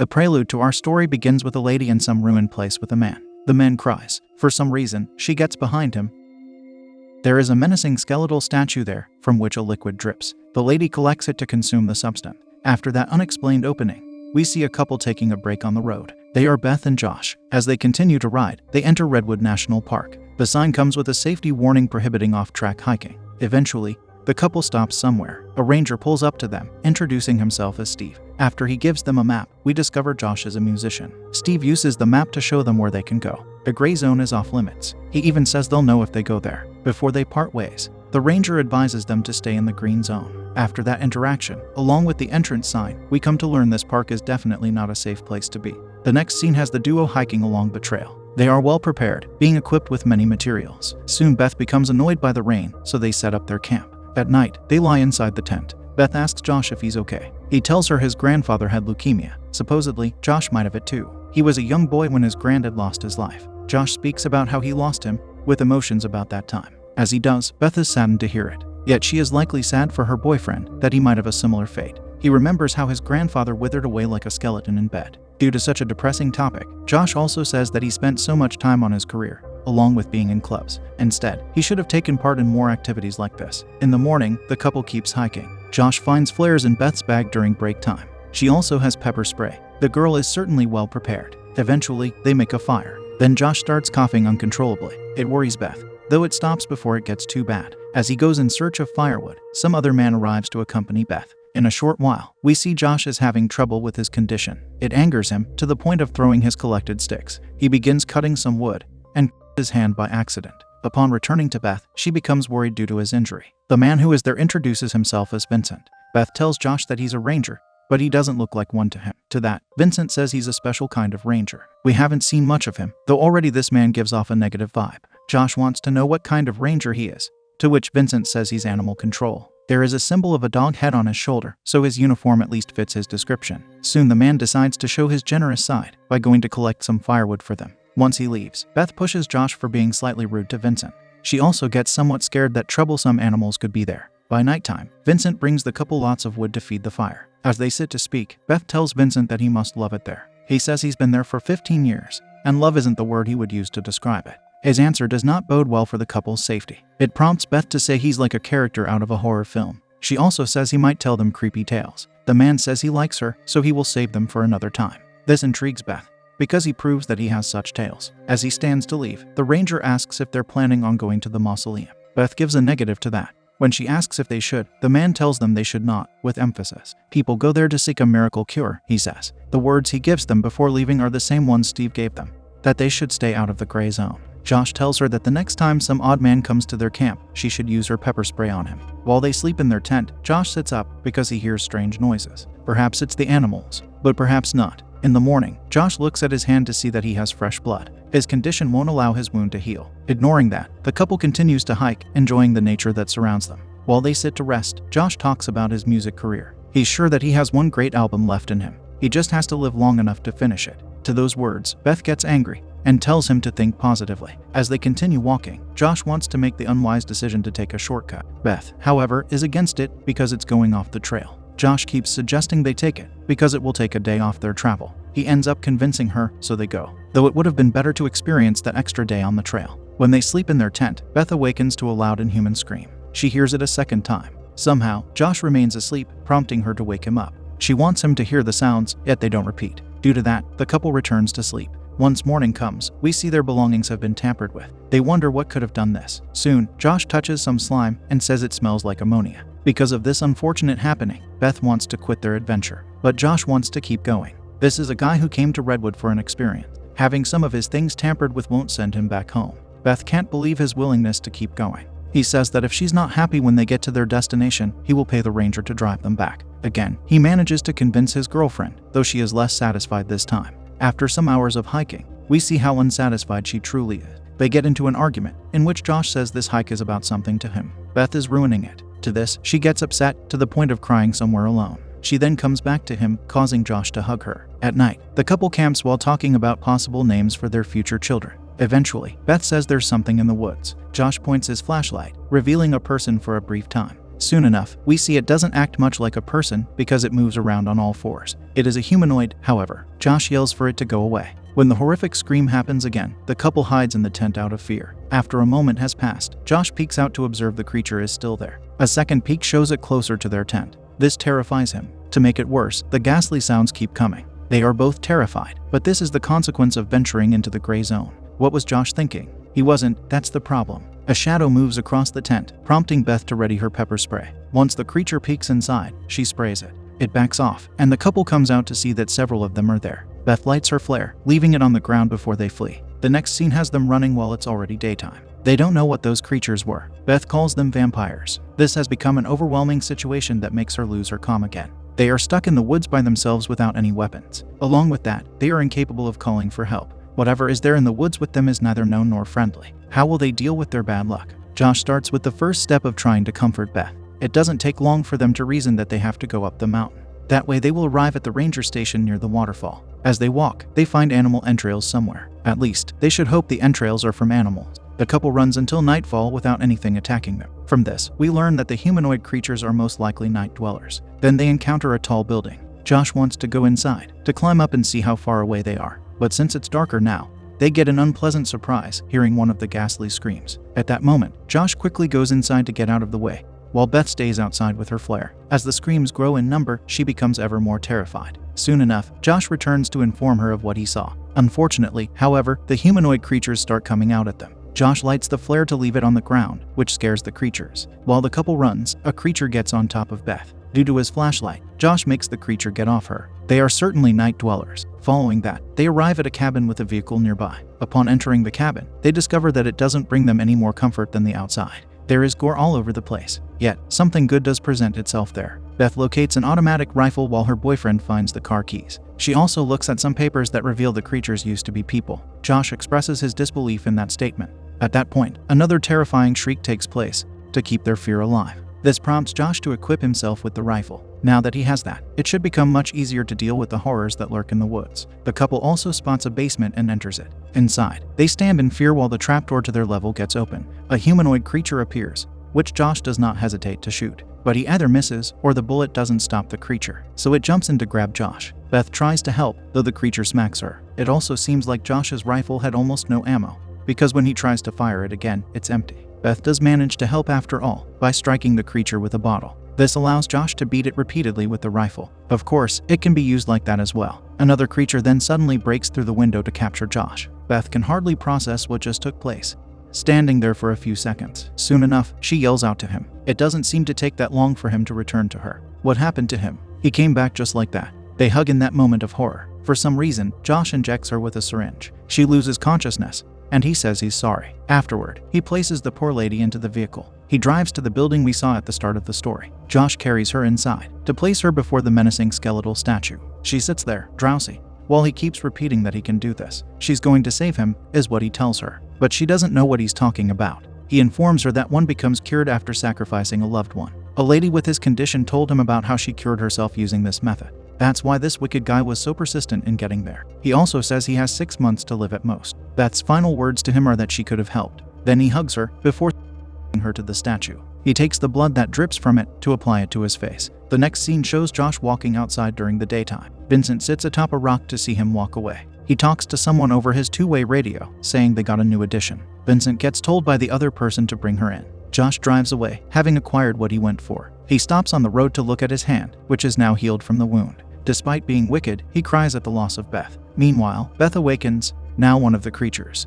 The prelude to our story begins with a lady in some ruined place with a man. The man cries. For some reason, she gets behind him. There is a menacing skeletal statue there, from which a liquid drips. The lady collects it to consume the substance. After that unexplained opening, we see a couple taking a break on the road. They are Beth and Josh. As they continue to ride, they enter Redwood National Park. The sign comes with a safety warning prohibiting off-track hiking. Eventually, the couple stops somewhere. A ranger pulls up to them, introducing himself as Steve. After he gives them a map, we discover Josh is a musician. Steve uses the map to show them where they can go. The gray zone is off limits. He even says they'll know if they go there. Before they part ways, the ranger advises them to stay in the green zone. After that interaction, along with the entrance sign, we come to learn this park is definitely not a safe place to be. The next scene has the duo hiking along the trail. They are well prepared, being equipped with many materials. Soon Beth becomes annoyed by the rain, so they set up their camp. At night, they lie inside the tent. Beth asks Josh if he's okay. He tells her his grandfather had leukemia. Supposedly, Josh might have it too. He was a young boy when his granddad lost his life. Josh speaks about how he lost him, with emotions about that time. As he does, Beth is saddened to hear it. Yet she is likely sad for her boyfriend, that he might have a similar fate. He remembers how his grandfather withered away like a skeleton in bed. Due to such a depressing topic, Josh also says that he spent so much time on his career, along with being in clubs. Instead, he should have taken part in more activities like this. In the morning, the couple keeps hiking. Josh finds flares in Beth's bag during break time. She also has pepper spray. The girl is certainly well prepared. Eventually, they make a fire. Then Josh starts coughing uncontrollably. It worries Beth, though it stops before it gets too bad. As he goes in search of firewood, some other man arrives to accompany Beth. In a short while, we see Josh is having trouble with his condition. It angers him to the point of throwing his collected sticks. He begins cutting some wood and his hand by accident. Upon returning to Beth, she becomes worried due to his injury. The man who is there introduces himself as Vincent. Beth tells Josh that he's a ranger, but he doesn't look like one to him. To that, Vincent says he's a special kind of ranger. We haven't seen much of him, though already this man gives off a negative vibe. Josh wants to know what kind of ranger he is, to which Vincent says he's animal control. There is a symbol of a dog head on his shoulder, so his uniform at least fits his description. Soon the man decides to show his generous side by going to collect some firewood for them. Once he leaves, Beth pushes Josh for being slightly rude to Vincent. She also gets somewhat scared that troublesome animals could be there. By nighttime, Vincent brings the couple lots of wood to feed the fire. As they sit to speak, Beth tells Vincent that he must love it there. He says he's been there for 15 years, and love isn't the word he would use to describe it. His answer does not bode well for the couple's safety. It prompts Beth to say he's like a character out of a horror film. She also says he might tell them creepy tales. The man says he likes her, so he will save them for another time. This intrigues Beth, because he proves that he has such tales. As he stands to leave, the ranger asks if they're planning on going to the mausoleum. Beth gives a negative to that. When she asks if they should, the man tells them they should not, with emphasis. People go there to seek a miracle cure, he says. The words he gives them before leaving are the same ones Steve gave them, that they should stay out of the gray zone. Josh tells her that the next time some odd man comes to their camp, she should use her pepper spray on him. While they sleep in their tent, Josh sits up because he hears strange noises. Perhaps it's the animals, but perhaps not. In the morning, Josh looks at his hand to see that he has fresh blood. His condition won't allow his wound to heal. Ignoring that, the couple continues to hike, enjoying the nature that surrounds them. While they sit to rest, Josh talks about his music career. He's sure that he has one great album left in him. He just has to live long enough to finish it. To those words, Beth gets angry and tells him to think positively. As they continue walking, Josh wants to make the unwise decision to take a shortcut. Beth, however, is against it because it's going off the trail. Josh keeps suggesting they take it because it will take a day off their travel. He ends up convincing her, so they go, though it would have been better to experience that extra day on the trail. When they sleep in their tent, Beth awakens to a loud inhuman scream. She hears it a second time. Somehow, Josh remains asleep, prompting her to wake him up. She wants him to hear the sounds, yet they don't repeat. Due to that, the couple returns to sleep. Once morning comes, we see their belongings have been tampered with. They wonder what could have done this. Soon, Josh touches some slime and says it smells like ammonia. Because of this unfortunate happening, Beth wants to quit their adventure, but Josh wants to keep going. This is a guy who came to Redwood for an experience. Having some of his things tampered with won't send him back home. Beth can't believe his willingness to keep going. He says that if she's not happy when they get to their destination, he will pay the ranger to drive them back. Again, he manages to convince his girlfriend, though she is less satisfied this time. After some hours of hiking, we see how unsatisfied she truly is. They get into an argument, in which Josh says this hike is about something to him. Beth is ruining it. To this, she gets upset to the point of crying somewhere alone. She then comes back to him, causing Josh to hug her. At night, the couple camps while talking about possible names for their future children. Eventually, Beth says there's something in the woods. Josh points his flashlight, revealing a person for a brief time. Soon enough, we see it doesn't act much like a person because it moves around on all fours. It is a humanoid, however. Josh yells for it to go away. When the horrific scream happens again, the couple hides in the tent out of fear. After a moment has passed, Josh peeks out to observe the creature is still there. A second peek shows it closer to their tent. This terrifies him. To make it worse, the ghastly sounds keep coming. They are both terrified, but this is the consequence of venturing into the gray zone. What was Josh thinking? He wasn't, that's the problem. A shadow moves across the tent, prompting Beth to ready her pepper spray. Once the creature peeks inside, she sprays it. It backs off, and the couple comes out to see that several of them are there. Beth lights her flare, leaving it on the ground before they flee. The next scene has them running while it's already daytime. They don't know what those creatures were. Beth calls them vampires. This has become an overwhelming situation that makes her lose her calm again. They are stuck in the woods by themselves without any weapons. Along with that, they are incapable of calling for help. Whatever is there in the woods with them is neither known nor friendly. How will they deal with their bad luck? Josh starts with the first step of trying to comfort Beth. It doesn't take long for them to reason that they have to go up the mountain. That way they will arrive at the ranger station near the waterfall. As they walk, they find animal entrails somewhere. At least, they should hope the entrails are from animals. The couple runs until nightfall without anything attacking them. From this, we learn that the humanoid creatures are most likely night dwellers. Then they encounter a tall building. Josh wants to go inside, to climb up and see how far away they are. But since it's darker now, they get an unpleasant surprise, hearing one of the ghastly screams. At that moment, Josh quickly goes inside to get out of the way, while Beth stays outside with her flare. As the screams grow in number, she becomes ever more terrified. Soon enough, Josh returns to inform her of what he saw. Unfortunately, however, the humanoid creatures start coming out at them. Josh lights the flare to leave it on the ground, which scares the creatures. While the couple runs, a creature gets on top of Beth. Due to his flashlight, Josh makes the creature get off her. They are certainly night dwellers. Following that, they arrive at a cabin with a vehicle nearby. Upon entering the cabin, they discover that it doesn't bring them any more comfort than the outside. There is gore all over the place. Yet, something good does present itself there. Beth locates an automatic rifle while her boyfriend finds the car keys. She also looks at some papers that reveal the creatures used to be people. Josh expresses his disbelief in that statement. At that point, another terrifying shriek takes place to keep their fear alive. This prompts Josh to equip himself with the rifle. Now that he has that, it should become much easier to deal with the horrors that lurk in the woods. The couple also spots a basement and enters it. Inside, they stand in fear while the trapdoor to their level gets open. A humanoid creature appears, which Josh does not hesitate to shoot. But he either misses, or the bullet doesn't stop the creature, so it jumps in to grab Josh. Beth tries to help, though the creature smacks her. It also seems like Josh's rifle had almost no ammo, because when he tries to fire it again, it's empty. Beth does manage to help after all, by striking the creature with a bottle. This allows Josh to beat it repeatedly with the rifle. Of course, it can be used like that as well. Another creature then suddenly breaks through the window to capture Josh. Beth can hardly process what just took place, standing there for a few seconds. Soon enough, she yells out to him. It doesn't seem to take that long for him to return to her. What happened to him? He came back just like that. They hug in that moment of horror. For some reason, Josh injects her with a syringe. She loses consciousness, and he says he's sorry. Afterward, he places the poor lady into the vehicle. He drives to the building we saw at the start of the story. Josh carries her inside to place her before the menacing skeletal statue. She sits there, drowsy, while he keeps repeating that he can do this. She's going to save him, is what he tells her. But she doesn't know what he's talking about. He informs her that one becomes cured after sacrificing a loved one. A lady with his condition told him about how she cured herself using this method. That's why this wicked guy was so persistent in getting there. He also says he has 6 months to live at most. Beth's final words to him are that she could have helped. Then he hugs her, before her to the statue. He takes the blood that drips from it to apply it to his face. The next scene shows Josh walking outside during the daytime. Vincent sits atop a rock to see him walk away. He talks to someone over his two-way radio, saying they got a new addition. Vincent gets told by the other person to bring her in. Josh drives away, having acquired what he went for. He stops on the road to look at his hand, which is now healed from the wound. Despite being wicked, he cries at the loss of Beth. Meanwhile, Beth awakens, now one of the creatures.